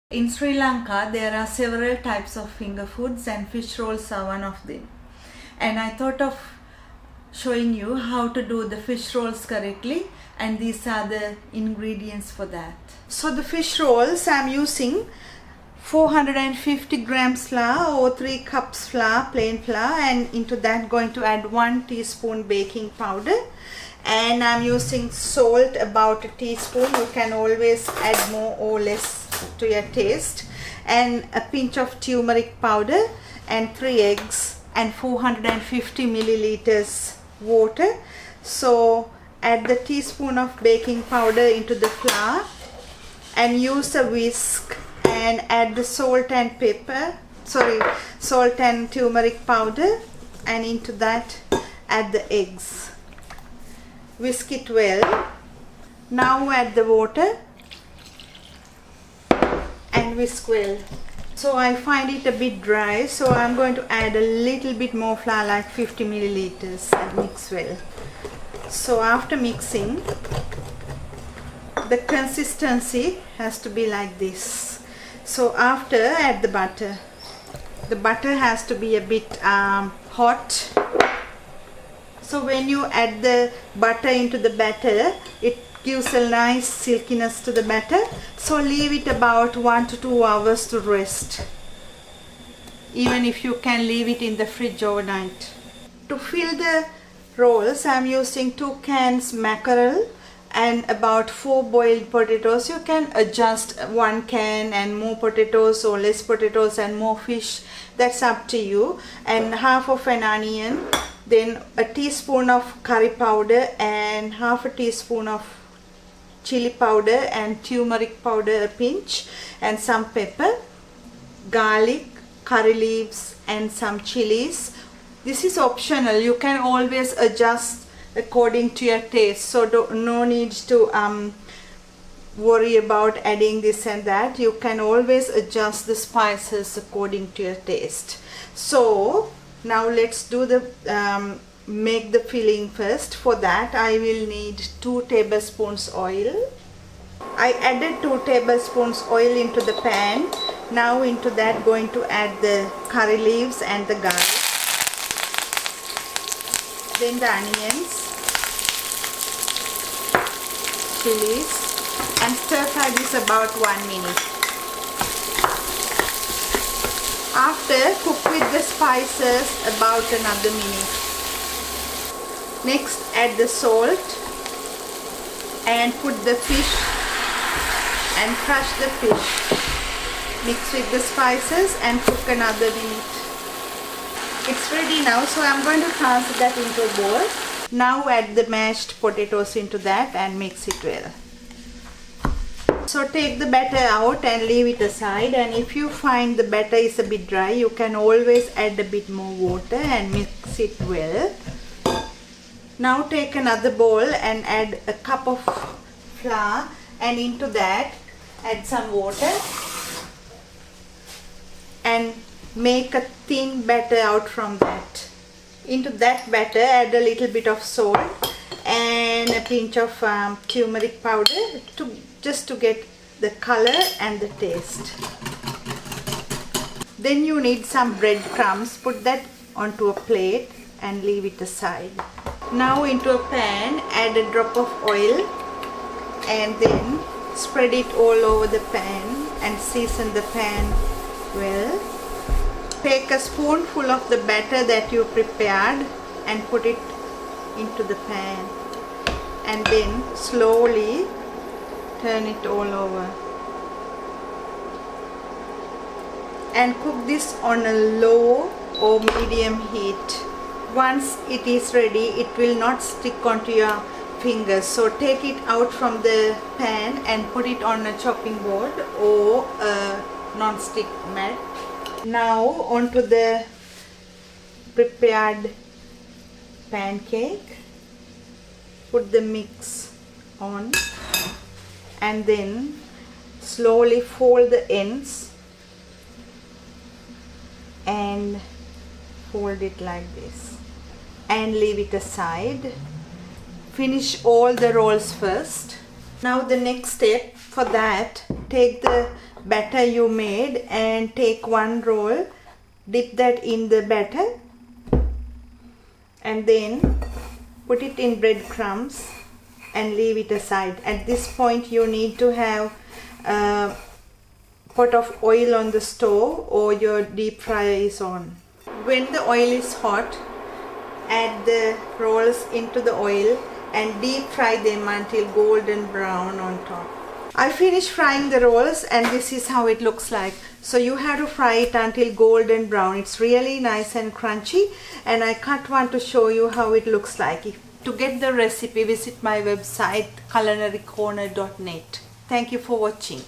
In Sri Lanka, there are several types of finger foods and fish rolls are one of them. And I thought of showing you how to do the fish rolls correctly, and these are the ingredients for that. So the fish rolls, I'm using 450 grams flour or 3 cups flour, plain flour, and into that going to add 1 teaspoon baking powder. And I'm using salt, about a teaspoon. You can always add more or less to your taste, and a pinch of turmeric powder and 3 eggs and 450 milliliters water. So add the teaspoon of baking powder into the flour and use a whisk and add the salt and turmeric powder, and into that add the eggs. Whisk it well. Now add the water and whisk well. So I find it a bit dry, so I'm going to add a little bit more flour, like 50 milliliters, and mix well. So after mixing, the consistency has to be like this. So after, add the butter. The butter has to be a bit hot. So when you add the butter into the batter, it gives a nice silkiness to the batter. So leave it about 1 to 2 hours to rest, even if you can leave it in the fridge overnight. To fill the rolls, I'm using 2 cans mackerel and about 4 boiled potatoes. You can adjust 1 can and more potatoes, or less potatoes and more fish, that's up to you. And half of an onion, then a teaspoon of curry powder and half a teaspoon of chili powder and turmeric powder, a pinch, and some pepper, garlic, curry leaves and some chilies. This is optional, you can always adjust according to your taste, so no need to worry about adding this and that. You can always adjust the spices according to your taste. So now let's do the make the filling first. For that I will need 2 tablespoons oil. I added 2 tablespoons oil into the pan. Now into that going to add the curry leaves and the garlic, then the onions, chilies, and stir fry this about 1 minute. After, cook with the spices about another minute. Next, add the salt and put the fish and crush the fish. Mix with the spices and cook another minute. It's ready now, so I'm going to transfer that into a bowl. Now add the mashed potatoes into that and mix it well. So take the batter out and leave it aside, and if you find the batter is a bit dry, you can always add a bit more water and mix it well. Now take another bowl and add a cup of flour, and into that add some water and make a thin batter out from that. Into that batter add a little bit of salt and a pinch of turmeric powder just to get the color and the taste. Then you need some breadcrumbs. Put that onto a plate and leave it aside. Now into a pan add a drop of oil and then spread it all over the pan and season the pan well. Take a spoonful of the batter that you prepared and put it into the pan, and then slowly turn it all over and cook this on a low or medium heat. Once it is ready, it will not stick onto your fingers, so take it out from the pan and put it on a chopping board or a non-stick mat. Now onto the prepared pancake, put the mix on and then slowly fold the ends and fold it like this and leave it aside. Finish all the rolls first. Now the next step for that, take the batter you made and take one roll, dip that in the batter and then put it in breadcrumbs and leave it aside. At this point you need to have a pot of oil on the stove or your deep fryer is on. When the oil is hot, add the rolls into the oil and deep fry them until golden brown on top. I finished frying the rolls and this is how it looks like. So you have to fry it until golden brown. It's really nice and crunchy, and I cut one to show you how it looks like. To get the recipe, visit my website culinarycorner.net. Thank you for watching.